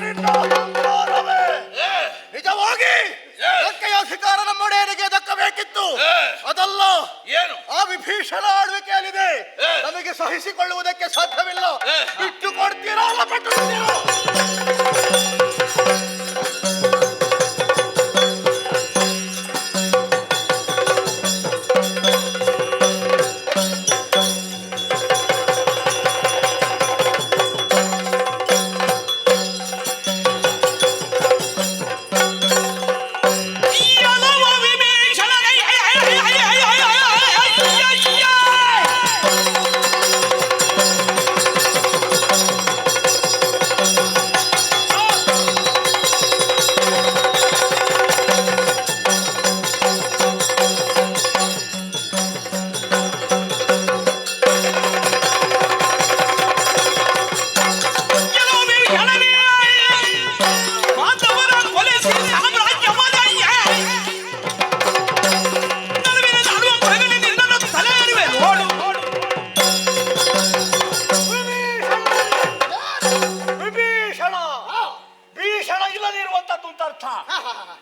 ನಿನ್ನ ಅಹಂಕಾರವೇ ನಿಜವಾಗಿ ಲಂಕೆಯ ಅಧಿಕಾರ ನಮ್ಮೊಡೆಯನಿಗೆ ದಕ್ಕಬೇಕಿತ್ತು. ಅದಲ್ಲ, ಏನು ಆ ವಿಭೀಷಣ ಆಳ್ವಿಕೆಯಲ್ಲಿದೆ, ನಮಗೆ ಸಹಿಸಿಕೊಳ್ಳುವುದಕ್ಕೆ ಸಾಧ್ಯವಿಲ್ಲ. ಬಿಟ್ಟು ಕೊಡ್ತೀರಾ ಅಲ್ಲ ಪಟ್ಟು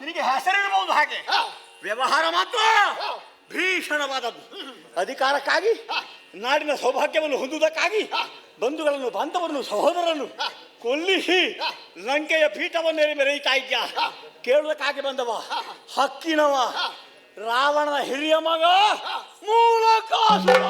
ನಿನಗೆ ಹೆಸರಿರಬಹುದು. ಹಾಗೆ ವ್ಯವಹಾರ ಮಾತ್ರ ಭೀಷಣವಾದದ್ದು. ಅಧಿಕಾರಕ್ಕಾಗಿ, ನಾಡಿನ ಸೌಭಾಗ್ಯವನ್ನು ಹೊಂದುವುದಕ್ಕಾಗಿ ಬಂಧುಗಳನ್ನು, ಬಾಂಧವರನ್ನು, ಸಹೋದರರನ್ನು ಕೊಲ್ಲಿಸಿ ಲಂಕೆಯ ಪೀಠವನ್ನೇರಿ ಮೆರೆಯುತ್ತಾ ಇದ್ಯಾ. ಕೇಳುವುದಕ್ಕಾಗಿ ಬಂದವ ಹಕ್ಕಿನವ, ರಾವಣನ ಹಿರಿಯ ಮಗ ಮೂಲಕಾಸುರ.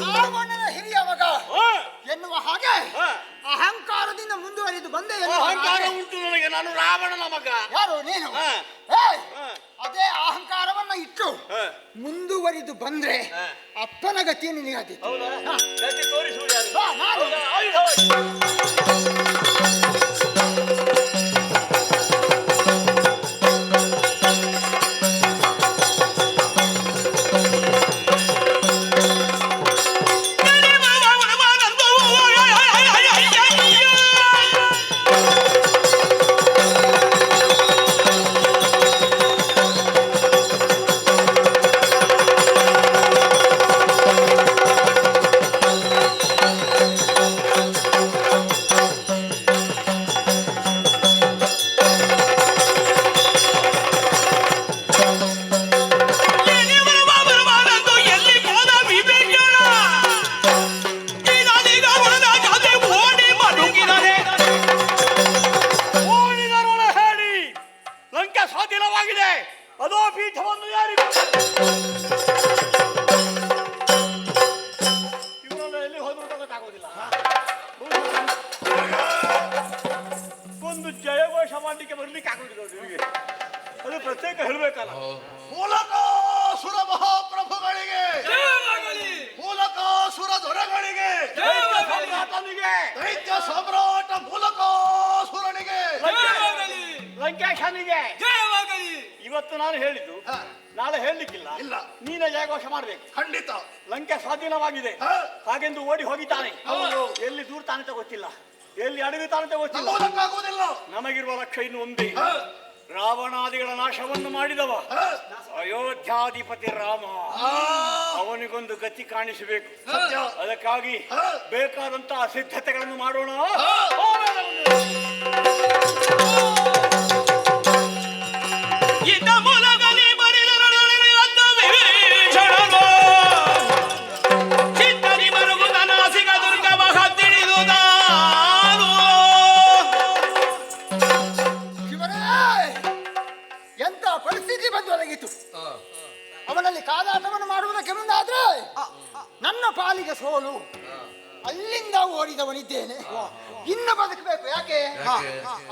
ರಾವಣನ ಹಿರಿಯ ಮಗ ಎನ್ನುವ ಹಾಗೆ ಅಹಂಕಾರದಿಂದ ಮುಂದುವರಿದು ಬಂದೆ. ಅಹಂಕಾರ ಉಂಟು ನನಗೆ, ನಾನು ರಾವಣನ ಮಗ. ಯಾರು ನೀನು? ಅದೇ ಅಹಂಕಾರವನ್ನ ಇಟ್ಟು ಮುಂದುವರಿದು ಬಂದ್ರೆ ಅಪ್ಪನ ಗತಿ ನಿನಗಾದೀತು. ಅದೋ ಪೀಠವನ್ನು ಯಾರಿಗೂ ಇವರನ್ನು ಎಲ್ಲಿ ಹೋದ್ರು ಗೊತ್ತಾಗೋದಿಲ್ಲ. ಒಂದು ಜಯಘೋಷ ಮಾಡಲಿಕ್ಕೆ ಬರ್ಲಿಕ್ಕೆ ಆಗೋದಿಲ್ಲ ನಿಮಗೆ, ಅದು ಪ್ರತ್ಯೇಕ ಹೇಳಬೇಕಲ್ಲ. ಮೂಲಕಾಸುರ ಮಹಾಪ್ರಭುಗಳಿಗೆ, ಮೂಲಕಾಸುರ ದೊರೆಗಳಿಗೆ, ದೈತ್ಯ ಸಾಮ್ರಾಟ ಮೂಲಕಾಸುರನಿಗೆ, ಲಂಕೇಶನಿಗೆ ಇವತ್ತು ನಾನು ಹೇಳಿದ್ದು ನಾಳೆ ಹೇಳಲಿಕ್ಕಿಲ್ಲ. ಇಲ್ಲ, ನೀನೇ ಜಯಘೋಷ ಮಾಡ್ಬೇಕು. ಖಂಡಿತ. ಲಂಕೆ ಸ್ವಾಧೀನವಾಗಿದೆ ಹಾಗೆಂದು ಓಡಿ ಹೋಗಿದ್ದಾನೆ. ಎಲ್ಲಿ ದೂರ್ತಾನೆ ಅಂತ ಗೊತ್ತಿಲ್ಲ, ಎಲ್ಲಿ ಅಡಗುತ್ತಾನೆ ಅಂತ ಗೊತ್ತಿಲ್ಲ. ನಮಗಿರುವ ಲಕ್ಷ್ಯ ಇನ್ನು ಒಂದೇ, ರಾವಣಾದಿಗಳ ನಾಶವನ್ನು ಮಾಡಿದವ ಅಯೋಧ್ಯಾಧಿಪತಿ ರಾಮ, ಅವನಿಗೊಂದು ಗತಿ ಕಾಣಿಸಬೇಕು. ಅದಕ್ಕಾಗಿ ಬೇಕಾದಂತಹ ಸಿದ್ಧತೆಗಳನ್ನು ಮಾಡೋಣ. ಚಿತ್ತರಿ ಮರುಗುದ ನಾಸಿಕ ದುರ್ಗವ ಬಾರಿಗೆ ಸೋಲು, ಅಲ್ಲಿಂದ ಓಡಿದವನಿದ್ದೇನೆ. ಇನ್ನು ಬದುಕಬೇಕು. ಯಾಕೆ?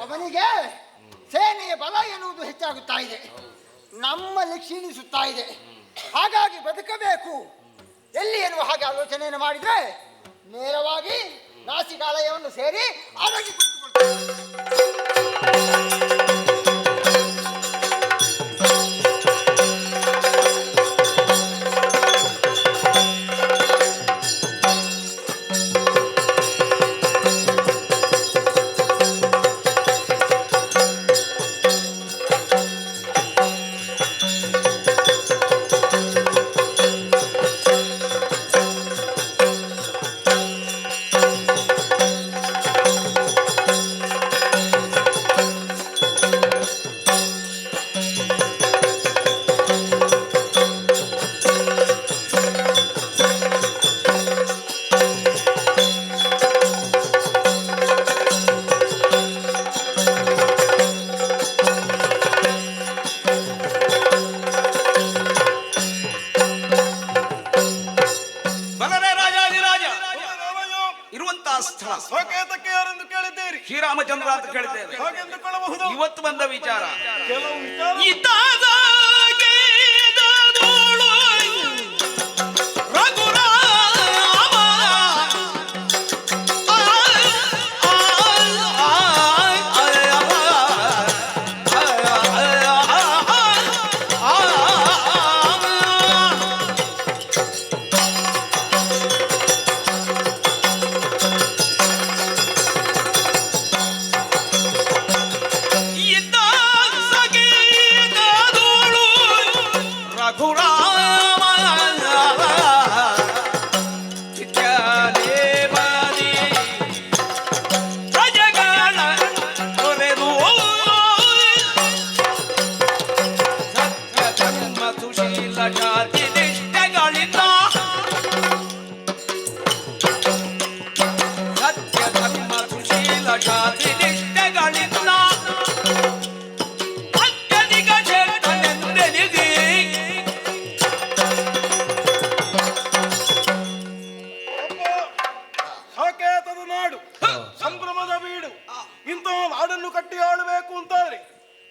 ಅವನಿಗೆ ಸೇನೆಯ ಬಲ ಎನ್ನುವುದು ಹೆಚ್ಚಾಗುತ್ತಾ ಇದೆ, ನಮ್ಮಲ್ಲಿ ಕ್ಷೀಣಿಸುತ್ತಾ ಇದೆ. ಹಾಗಾಗಿ ಬದುಕಬೇಕು ಎಲ್ಲಿ ಎನ್ನುವ ಹಾಗೆ ಆಲೋಚನೆಯನ್ನು ಮಾಡಿದ್ರೆ ನೇರವಾಗಿ ನಾಸಿಕಾಲಯವನ್ನು ಸೇರಿ ಅಡಗಿ ಶ್ರೀರಾಮಚಂದ್ರ ಅಂತ ಕೇಳಿದ್ದೇವೆ. ಇವತ್ತು ಬಂದ ವಿಚಾರ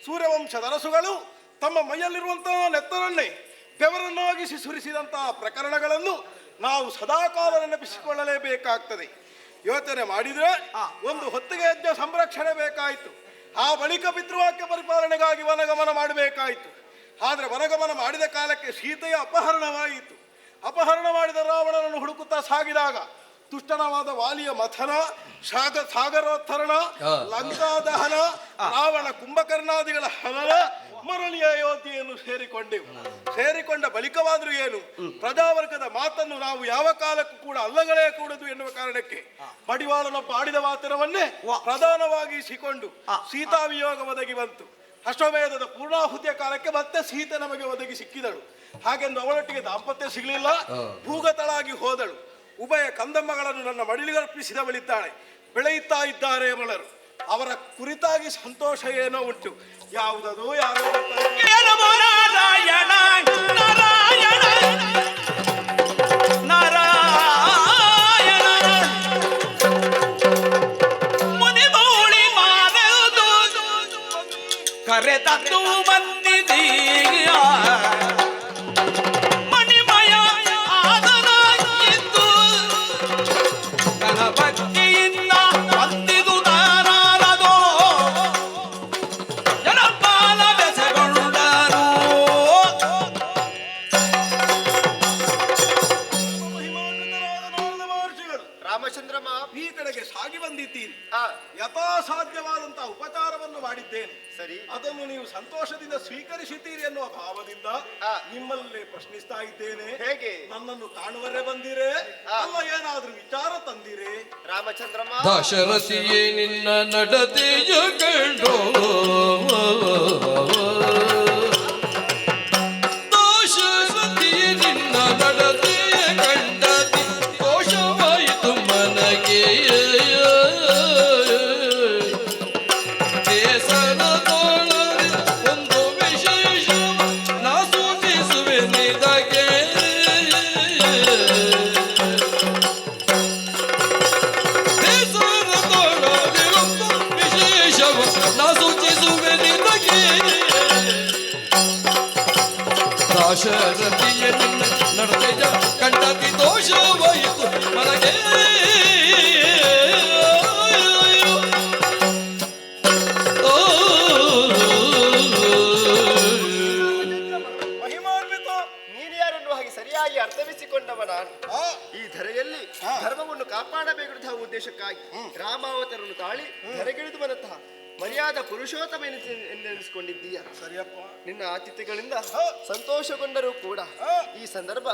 ಸೂರ್ಯವಂಶದರಸುಗಳು ತಮ್ಮ ಮೈಯಲ್ಲಿರುವಂತಹ ನೆತ್ತರನ್ನೇ ಬೆವರನ್ನಾಗಿಸಿ ಸುರಿಸಿದಂತಹ ಪ್ರಕರಣಗಳನ್ನು ನಾವು ಸದಾಕಾಲ ನೆನಪಿಸಿಕೊಳ್ಳಲೇಬೇಕಾಗ್ತದೆ. ಯೋಚನೆ ಮಾಡಿದ್ರೆ ಒಂದು ಹೊತ್ತಿಗೆ ಯಜ್ಞ ಸಂರಕ್ಷಣೆ ಬೇಕಾಯಿತು, ಆ ಬಳಿಕ ಪಿತೃವಾಕ್ಯ ಪರಿಪಾಲನೆಗಾಗಿ ವನಗಮನ ಮಾಡಬೇಕಾಯಿತು. ಆದರೆ ವನಗಮನ ಮಾಡಿದ ಕಾಲಕ್ಕೆ ಸೀತೆಯ ಅಪಹರಣವಾಯಿತು. ಅಪಹರಣ ಮಾಡಿದ ರಾವಣನನ್ನು ಹುಡುಕುತ್ತಾ ಸಾಗಿದಾಗ ದುಷ್ಟನವಾದ ವಾಲಿಯ ಮಥನ, ಸಾಗರೋತ್ಥರಣ, ಲಂಕಾದಹನ, ರಾವಣ ಕುಂಭಕರ್ಣಾದಿಗಳ ಹನನ, ಮರಳಿಯ ಅಯೋಧ್ಯೆಯನ್ನು ಸೇರಿಕೊಂಡ ಬಳಿಕವಾದರೂ ಏನು, ಪ್ರಜಾವರ್ಗದ ಮಾತನ್ನು ನಾವು ಯಾವ ಕಾಲಕ್ಕೂ ಕೂಡ ಅಲ್ಲಗಳೇ ಕೂಡದು ಎನ್ನುವ ಕಾರಣಕ್ಕೆ ಮಡಿವಾಳನೊಬ್ಬ ಆಡಿದ ಮಾತರವನ್ನೇ ಪ್ರಧಾನವಾಗಿಸಿಕೊಂಡು ಸೀತಾವಿಯೋಗ ಒದಗಿ ಬಂತು. ಅಶ್ವಮೇಧದ ಪೂರ್ಣಾಹುತಿಯ ಕಾಲಕ್ಕೆ ಮತ್ತೆ ಸೀತೆ ನಮಗೆ ಒದಗಿ ಸಿಕ್ಕಿದಳು. ಹಾಗೆಂದು ಅವಳೊಟ್ಟಿಗೆ ದಾಂಪತ್ಯ ಸಿಗಲಿಲ್ಲ, ಭೂಗತಳಾಗಿ ಹೋದಳು. ಉಭಯ ಕಂದಮ್ಮಗಳನ್ನು ನನ್ನ ಮಡಿಲಿಗರ್ಪಿಸಿದವಳಿದ್ದಾಳೆ. ಬೆಳೆಯುತ್ತಾ ಇದ್ದಾರೆ ಅವಳರು. ಅವರ ಕುರಿತಾಗಿ ಸಂತೋಷ ಏನೋ ಉಂಟು. ಯಾವುದದು ಯಾರೋ ಕರೆ ತತ್ತು ಬಂದಿದೀಯ ಭಕ್ತಿಯಿಂದ ಬಂದಿದು ತಾರಾರದೋ ಜನಪಾಲ ಬೆಸಗೊಂಡರು. ರಾಮಚಂದ್ರಮ್ಮ ಈ ಕಡೆಗೆ ಸಾಗಿ ಬಂದಿದ್ದೀನಿ. ಯಥಾಸಾಧ್ಯವಾದಂತಹ ಉಪಚಾರವನ್ನು ಮಾಡಿದ್ದೇನೆ. ಸರಿ, ಅದನ್ನು ನೀವು ಸಂತೋಷದಿಂದ ಸ್ವೀಕರಿಸಿದ್ದೀರಿ ಎನ್ನುವ ಭಾವದಿಂದ ನಿಮ್ಮಲ್ಲೇ ಪ್ರಶ್ನಿಸ್ತಾ ಇದ್ದೇನೆ. ಹೇಗೆ ನನ್ನನ್ನು ಕಾಣುವರೆ ಬಂದಿರೇ ಅಲ್ಲ ಏನಾದ್ರೂ ವಿಚಾರ ತಂದಿರೇ? ರಾಮಚಂದ್ರಮ್ಮ, ದಶರಥಿಯೇ ನಿನ್ನ ನಡತೆಯ ಕಂಡು ದಶರಥಿಯೇ ನಿನ್ನ ನಡತೆಯ ಕಂಡತಿ ದೋಷವಾಯಿತು ಮನಗೆ. ಒಂದು ವಿಶೇಷ ನಾ ಸೂಚಿಸುವೆ ನಿನಗೆ. ಮನಗೆ ಮಹಿಮಾನ್ವಿತ. ನೀನು ಯಾರನ್ನು ಹಾಗೆ ಸರಿಯಾಗಿ ಅರ್ಥವಿಸಿಕೊಂಡವ ನಾನು. ಈ ಧರೆಯಲ್ಲಿ ಧರ್ಮವನ್ನು ಕಾಪಾಡಬೇಕೆಂತಹ ಉದ್ದೇಶಕ್ಕಾಗಿ ರಾಮಾವತರನ್ನು ತಾಳಿ ಧರೆಗಿಳಿದು ಬಂದಂತಹ ಮರ್ಯಾದ ಪುರುಷೋತ್ತಮ ಎಂದೆನಿಸಿಕೊಂಡಿದ್ದೀಯ. ಸರಿಯಪ್ಪ. ನಿನ್ನ ಆತಿಥ್ಯಗಳಿಂದ ಸಂತೋಷಗೊಂಡರೂ ಕೂಡ ಈ ಸಂದರ್ಭ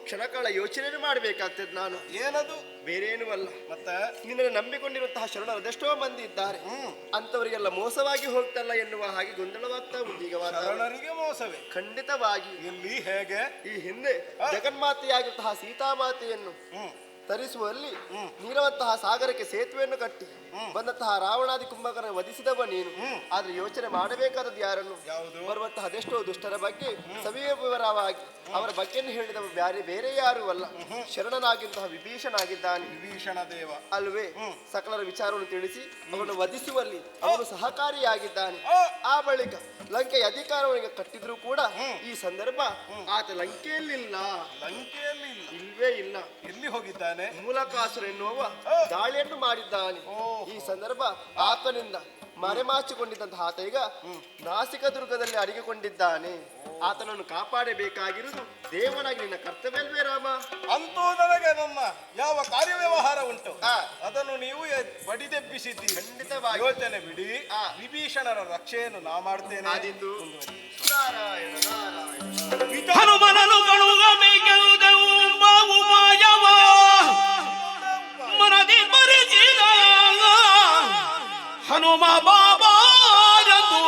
ಕ್ಷಣಕಾಲ ಯೋಚನೆ ಮಾಡಬೇಕಾಗ್ತದೆ. ನಾನು ಏನದು? ಬೇರೇನೂ ಅಲ್ಲ, ಮತ್ತೆ ನಿನ್ನನ್ನು ನಂಬಿಕೊಂಡಿರುವಂತಹ ಶರಣರು ಅದೆಷ್ಟೋ ಮಂದಿ ಇದ್ದಾರೆ. ಅಂತವರಿಗೆಲ್ಲ ಮೋಸವಾಗಿ ಹೋಗ್ತಲ್ಲ ಎನ್ನುವ ಹಾಗೆ ಗೊಂದಲವಾಗ್ತಾ ಉಂಟು ಈಗ ವಾತಾವರಣ. ಶರಣರಿಗೆ ಮೋಸವೇ? ಖಂಡಿತವಾಗಿ. ಎಲ್ಲಿ, ಹೇಗೆ? ಈ ಹಿಂದೆ ಜಗನ್ಮಾತೆಯಾಗಿರುವಂತಹ ಸೀತಾಮಾತೆಯನ್ನು ತರಿಸುವಲ್ಲಿ ನೀರವಂತಹ ಸಾಗರಕ್ಕೆ ಸೇತುವೆಯನ್ನು ಕಟ್ಟಿ ಬಂದಂತಹ ರಾವಣಾದಿ ಕುಂಭಕರನ ವಧಿಸಿದವ ನೀನು. ಆದ್ರೆ ಯೋಚನೆ ಮಾಡಬೇಕಾದದ್ದು ಯಾರನ್ನು? ಬರುವಂತಹ ಅದೆಷ್ಟೋ ದುಷ್ಟರ ಬಗ್ಗೆ ಸವಿವರವಾಗಿ ಅವರ ಬಗ್ಗೆಯನ್ನು ಹೇಳಿದವ ಬೇರೆ ಯಾರು ಅಲ್ಲ, ಶರಣನಾಗಿದ್ದಂತಹ ವಿಭೀಷಣಾಗಿದ್ದಾನೆ. ವಿಭೀಷಣ ದೇವ ಅಲ್ವೇ? ಸಕಲರ ವಿಚಾರವನ್ನು ತಿಳಿಸಿ ಅವನು ವಧಿಸುವಲ್ಲಿ ಅವನು ಸಹಕಾರಿಯಾಗಿದ್ದಾನೆ. ಆ ಬಳಿಕ ಲಂಕೆಯ ಅಧಿಕಾರವನಿಗೆ ಕಟ್ಟಿದ್ರು ಕೂಡ ಈ ಸಂದರ್ಭ ಆತ ಲಂಕೆಯಲ್ಲಿಲ್ಲ. ಲಂಕೆಯಲ್ಲಿ ಇಲ್ವೇ ಇಲ್ಲ. ಎಲ್ಲಿ ಹೋಗಿದ್ದಾನೆ? ಮೂಲಕಾಸುರ ಎನ್ನುವ ದಾಳಿಯನ್ನು ಮಾಡಿದ್ದಾನೆ. ಈ ಸಂದರ್ಭ ಆತನಿಂದ ಮರೆಮಾಚಿಕೊಂಡಿದ್ದಂತಹ ಆತ ಈಗ ನಾಸಿಕ ದುರ್ಗದಲ್ಲಿ ಅಡಗಿಕೊಂಡಿದ್ದಾನೆ. ಆತನನ್ನು ಕಾಪಾಡಬೇಕಾಗಿರುವುದು ದೇವನಾಗಿ ನಿನ್ನ ಕರ್ತವ್ಯವೇ ರಾಮ. ಅಂತೂ ನನಗೆ ನನ್ನ ಯಾವ ಕಾರ್ಯವ್ಯವಹಾರ ಉಂಟು ಅದನ್ನು ನೀವು ಬಡಿದೆಬ್ಬಿಸಿದ್ದೀರಿ. ಖಂಡಿತವಾಗಿ. ಯೋಚನೆ ಬಿಡಿ, ವಿಭೀಷಣರ ರಕ್ಷೆಯನ್ನು ನಾ ಮಾಡ್ತೇನೆ. ಆದಿದ್ದು ನಾರಾಯಣ ನಾರಾಯಣ. ಹನುಮನನು ಕಳುಗಬೇಕೆಂದೆವು ಉಪಾಯವ ಮನದಿ ಬರೆಸಿದಾಗ ಹನುಮ ಬಾಬಾರದು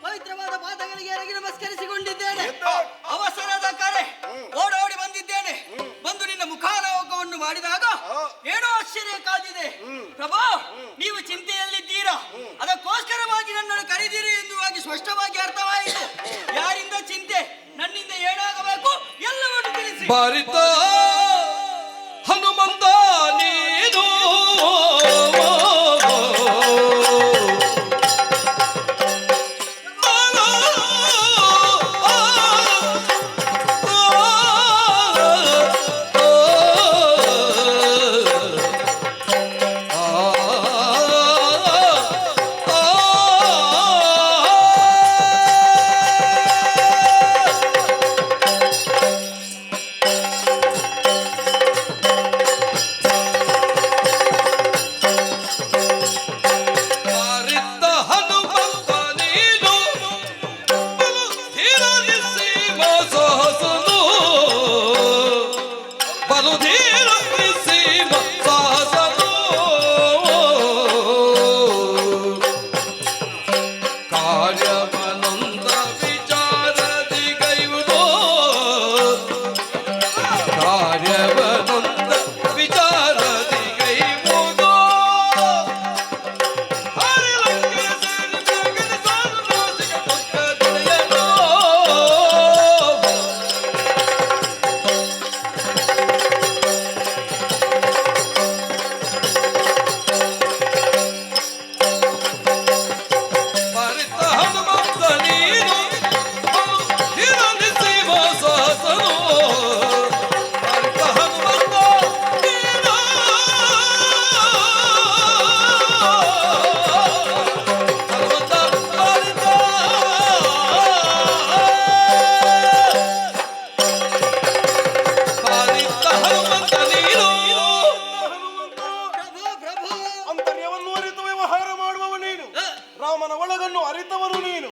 ಪವಿತ್ರವಾದ ಪಾದಗಳಿಗೆ ಎರಗಿ ನಮಸ್ಕರಿಸಿಕೊಂಡಿದ್ದೇನೆ. ಅವಸರದ ಕರೆ ಓಡೋಡಿ ಬಂದಿದ್ದೇನೆ. ಬಂದು ನಿನ್ನ ಮುಖಾಲೋಕವನ್ನು ಮಾಡಿದಾಗ ಏನೋ ಆಶ್ಚರ್ಯ ಕಾದಿದೆ. ಪ್ರಭು, ನೀವು ಚಿಂತೆಯಲ್ಲಿದ್ದೀರಾ, ಅದಕ್ಕೋಸ್ಕರವಾಗಿ ನನ್ನನ್ನು ಕರೆದಿರಿ ಎನ್ನುವಾಗಿ ಸ್ಪಷ್ಟವಾಗಿ ಅರ್ಥವಾಯಿತು. ಯಾರಿಂದ ಚಿಂತೆ, ನನ್ನಿಂದ ಏನಾಗಬೇಕು ಎಲ್ಲವನ್ನು ತಿಳಿಸಿ. ಭಾರಿತ ಹನುಮಂತ ನೀನು